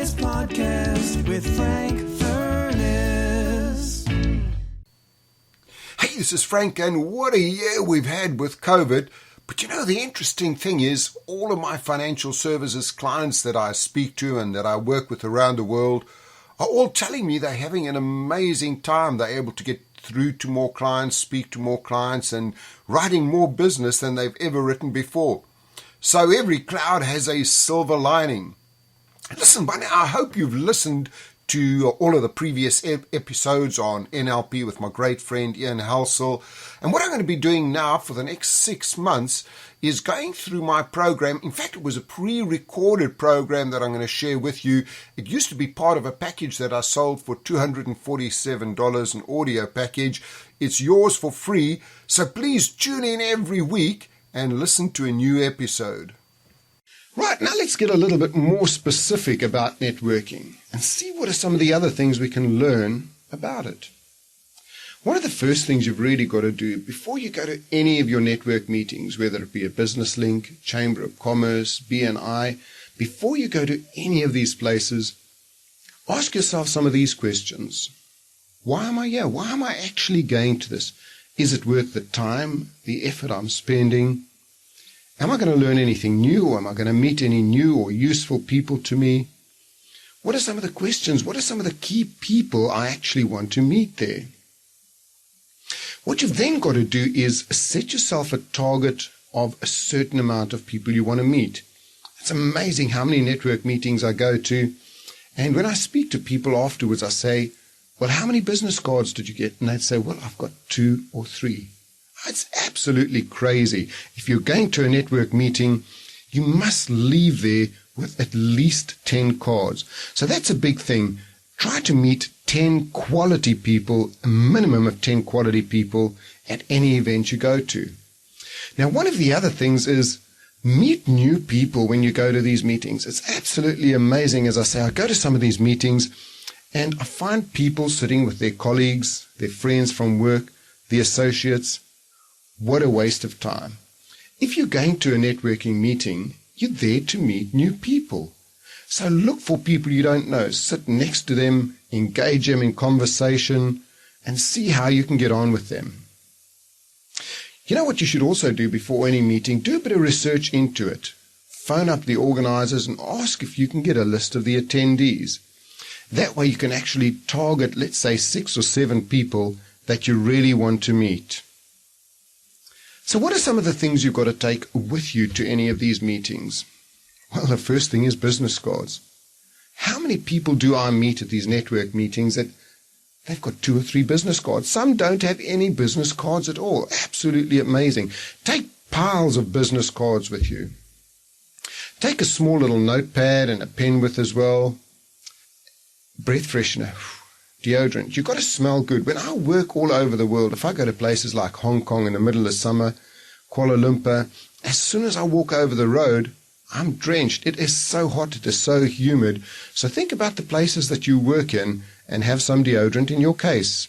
Furness Podcast with Frank Furness. Hey, this is Frank, and what a year we've had with COVID. But you know, the interesting thing is, all of my financial services clients that I speak to and that I work with around the world are all telling me they're having an amazing time. They're able to get through to more clients, speak to more clients, and writing more business than they've ever written before. So every cloud has a silver lining. Listen, by now, I hope you've listened to all of the previous episodes on NLP with my great friend Ian Halsell. And what I'm going to be doing now for the next 6 months is going through my program. In fact, it was a pre-recorded program that I'm going to share with you. It used to be part of a package that I sold for $247, an audio package. It's yours for free, so please tune in every week and listen to a new episode. Right, now let's get a little bit more specific about networking and see what are some of the other things we can learn about it. One of the first things you've really got to do before you go to any of your network meetings, whether it be a business link, Chamber of Commerce, BNI, before you go to any of these places, ask yourself some of these questions. Why am I here? Why am I actually going to this? Is it worth the time, the effort I'm spending? Am I going to learn anything new, or am I going to meet any new or useful people to me? What are some of the questions? What are some of the key people I actually want to meet there? What you've then got to do is set yourself a target of a certain amount of people you want to meet. It's amazing how many network meetings I go to, and when I speak to people afterwards, I say, well, how many business cards did you get? And they'd say, well, I've got 2 or 3. It's absolutely crazy. If you're going to a network meeting, you must leave there with at least 10 cards. So that's a big thing. Try to meet 10 quality people, a minimum of 10 quality people at any event you go to. Now, one of the other things is meet new people when you go to these meetings. It's absolutely amazing. As I say, I go to some of these meetings and I find people sitting with their colleagues, their friends from work, the associates. What a waste of time. If you're going to a networking meeting, you're there to meet new people. So look for people you don't know. Sit next to them, engage them in conversation, and see how you can get on with them. You know what you should also do before any meeting? Do a bit of research into it. Phone up the organizers and ask if you can get a list of the attendees. That way you can actually target, let's say, 6 or 7 people that you really want to meet. So what are some of the things you've got to take with you to any of these meetings? Well, the first thing is business cards. How many people do I meet at these network meetings that they've got 2 or 3 business cards? Some don't have any business cards at all. Absolutely amazing. Take piles of business cards with you. Take a small little notepad and a pen with as well. Breath freshener. Deodorant. You've got to smell good. When I work all over the world, if I go to places like Hong Kong in the middle of summer, Kuala Lumpur, as soon as I walk over the road, I'm drenched. It is so hot. It is so humid. So think about the places that you work in and have some deodorant in your case.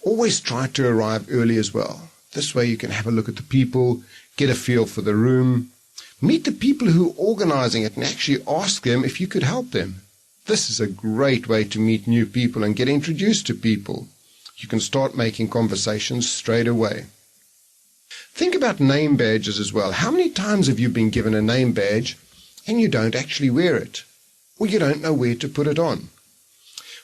Always try to arrive early as well. This way you can have a look at the people, get a feel for the room, meet the people who are organizing it and actually ask them if you could help them. This is a great way to meet new people and get introduced to people. You can start making conversations straight away. Think about name badges as well. How many times have you been given a name badge and you don't actually wear it? Or you don't know where to put it on?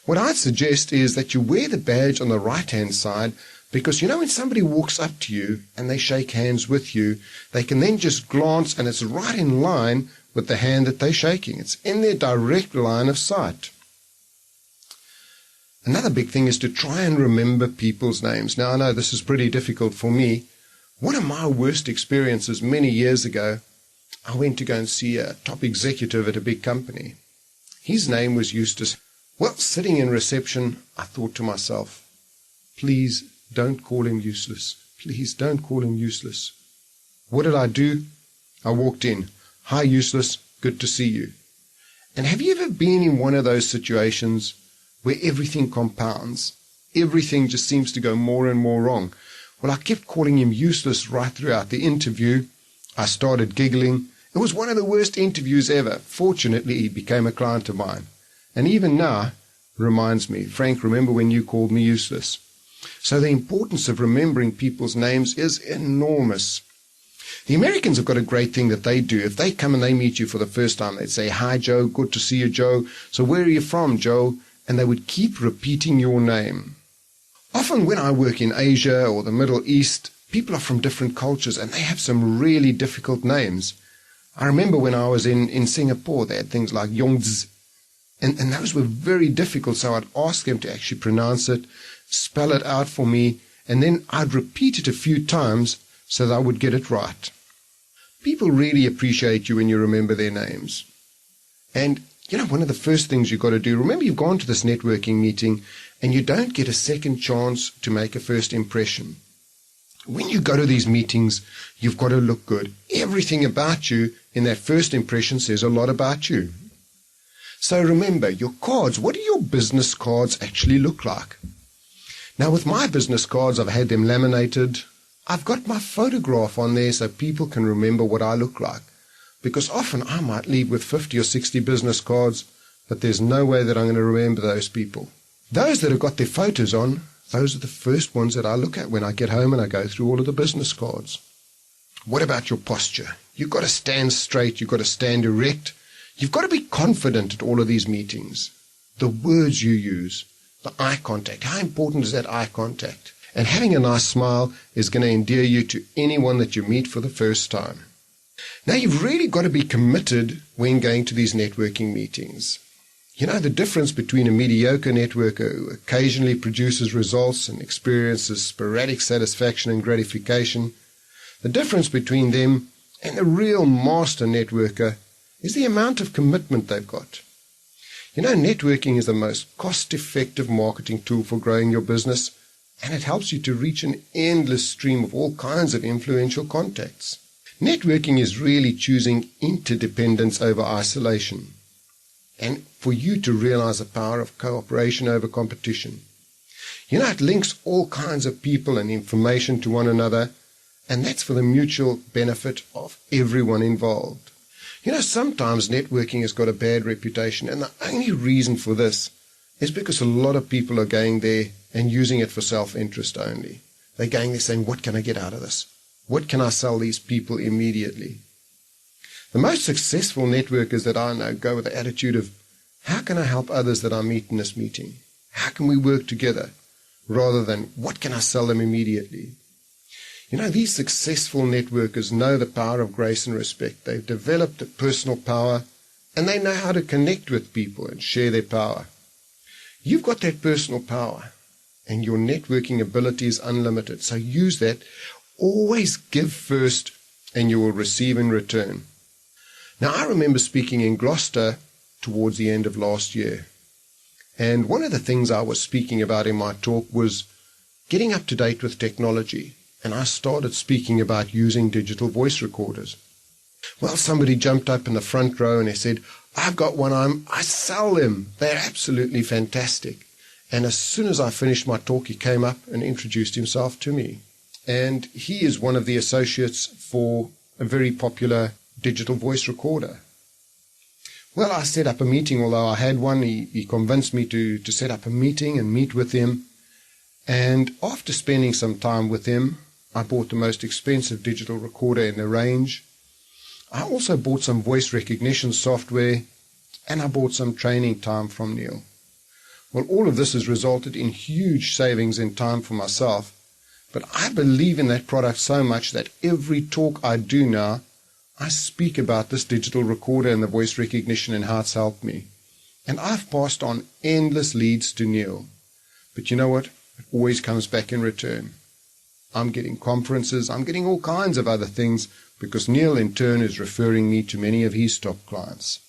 What I'd suggest is that you wear the badge on the right-hand side, because you know when somebody walks up to you and they shake hands with you, they can then just glance and it's right in line with the hand that they're shaking. It's in their direct line of sight. Another big thing is to try and remember people's names. Now, I know this is pretty difficult for me. One of my worst experiences many years ago, I went to go and see a top executive at a big company. His name was Eustace. Well, sitting in reception, I thought to myself, please don't call him useless. Please don't call him useless. What did I do? I walked in. Hi, useless. Good to see you. And have you ever been in one of those situations where everything compounds? Everything just seems to go more and more wrong. Well, I kept calling him useless right throughout the interview. I started giggling, It was one of the worst interviews ever. Fortunately, he became a client of mine. And even now, reminds me, Frank, remember when you called me useless? So the importance of remembering people's names is enormous. The Americans have got a great thing that they do. If they come and they meet you for the first time, they'd say, "Hi, Joe, good to see you, Joe. So where are you from, Joe?" And they would keep repeating your name. Often when I work in Asia or the Middle East, people are from different cultures and they have some really difficult names. I remember when I was in Singapore, they had things like Yongz, and those were very difficult, so I'd ask them to actually pronounce it, spell it out for me, and then I'd repeat it a few times so that I would get it right. People really appreciate you when you remember their names. And, one of the first things you've got to do, remember you've gone to this networking meeting and you don't get a second chance to make a first impression. When you go to these meetings, you've got to look good. Everything about you in that first impression says a lot about you. So remember, your cards, what do your business cards actually look like? Now, with my business cards, I've had them laminated. I've got my photograph on there so people can remember what I look like. Because often I might leave with 50 or 60 business cards, but there's no way that I'm going to remember those people. Those that have got their photos on, those are the first ones that I look at when I get home and I go through all of the business cards. What about your posture? You've got to stand straight. You've got to stand erect. You've got to be confident at all of these meetings. The words you use, the eye contact. How important is that eye contact? And having a nice smile is going to endear you to anyone that you meet for the first time. Now, you've really got to be committed when going to these networking meetings. The difference between a mediocre networker who occasionally produces results and experiences sporadic satisfaction and gratification, the difference between them and the real master networker is the amount of commitment they've got. Networking is the most cost-effective marketing tool for growing your business, and it helps you to reach an endless stream of all kinds of influential contacts. Networking is really choosing interdependence over isolation, and for you to realize the power of cooperation over competition. It links all kinds of people and information to one another, and that's for the mutual benefit of everyone involved. Sometimes networking has got a bad reputation, and the only reason for this is because a lot of people are going there and using it for self-interest only. They're going there saying, what can I get out of this? What can I sell these people immediately? The most successful networkers that I know go with the attitude of, how can I help others that I meet in this meeting? How can we work together? Rather than, what can I sell them immediately? These successful networkers know the power of grace and respect. They've developed a personal power, and they know how to connect with people and share their power. You've got that personal power, and your networking ability is unlimited. So use that. Always give first, and you will receive in return. Now, I remember speaking in Gloucester towards the end of last year, and one of the things I was speaking about in my talk was getting up to date with technology. And I started speaking about using digital voice recorders. Well, somebody jumped up in the front row and they said, I've got one, I sell them. They're absolutely fantastic. And as soon as I finished my talk, he came up and introduced himself to me. And he is one of the associates for a very popular digital voice recorder. Well, I set up a meeting, although I had one. He convinced me to set up a meeting and meet with him. And after spending some time with him, I bought the most expensive digital recorder in the range. I also bought some voice recognition software, and I bought some training time from Neil. Well, all of this has resulted in huge savings in time for myself, but I believe in that product so much that every talk I do now, I speak about this digital recorder and the voice recognition and how it's helped me. And I've passed on endless leads to Neil. But you know what? It always comes back in return. I'm getting conferences, I'm getting all kinds of other things because Neil in turn is referring me to many of his top clients.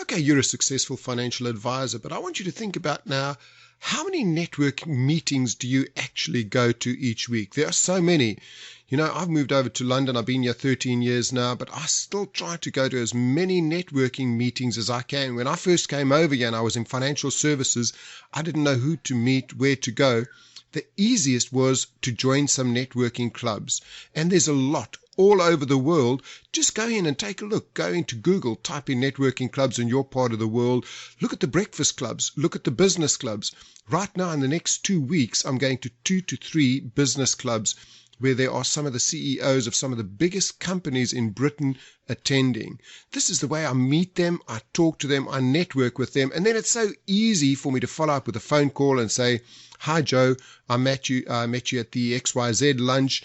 Okay, you're a successful financial advisor, but I want you to think about now, how many networking meetings do you actually go to each week? There are so many. I've moved over to London. I've been here 13 years now, but I still try to go to as many networking meetings as I can. When I first came over here and I was in financial services, I didn't know who to meet, where to go. The easiest was to join some networking clubs, and there's a lot all over the world. Just go in and take a look. Go into Google, type in networking clubs in your part of the world. Look at the breakfast clubs. Look at the business clubs. Right now, in the next 2 weeks, I'm going to 2 to 3 business clubs where there are some of the CEOs of some of the biggest companies in Britain attending. This is the way I meet them, I talk to them, I network with them, and then it's so easy for me to follow up with a phone call and say, "Hi Joe, I met you at the XYZ lunch.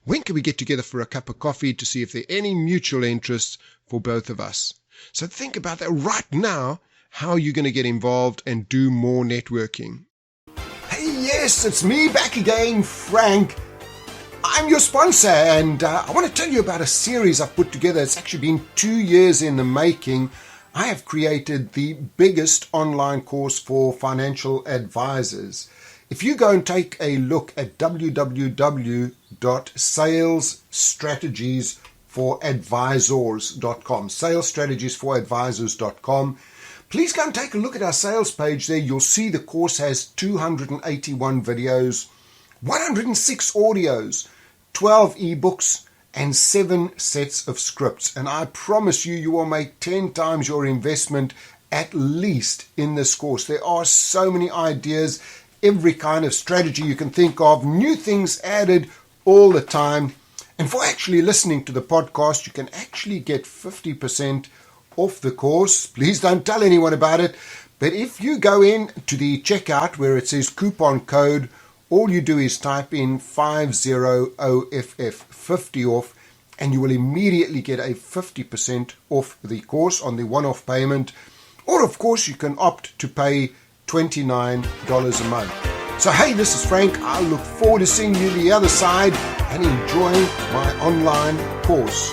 When can we get together for a cup of coffee to see if there are any mutual interests for both of us?" So think about that right now, how you're going to get involved and do more networking. Hey, yes, it's me back again, Frank. I'm your sponsor, and I want to tell you about a series I've put together. It's actually been 2 years in the making. I have created the biggest online course for financial advisors. If you go and take a look at www.salesstrategiesforadvisors.com, salesstrategiesforadvisors.com, please go and take a look at our sales page there. You'll see the course has 281 videos, 106 audios, 12 ebooks, and 7 sets of scripts. And I promise you will make 10 times your investment at least in this course. There are so many ideas, every kind of strategy you can think of, new things added all the time. And for actually listening to the podcast, you can actually get 50% off the course. Please don't tell anyone about it. But if you go in to the checkout where it says coupon code, all you do is type in 50OFF, 50 off, and you will immediately get a 50% off the course on the one-off payment. Or, of course, you can opt to pay $29 a month. So, hey, this is Frank. I look forward to seeing you the other side and enjoying my online course.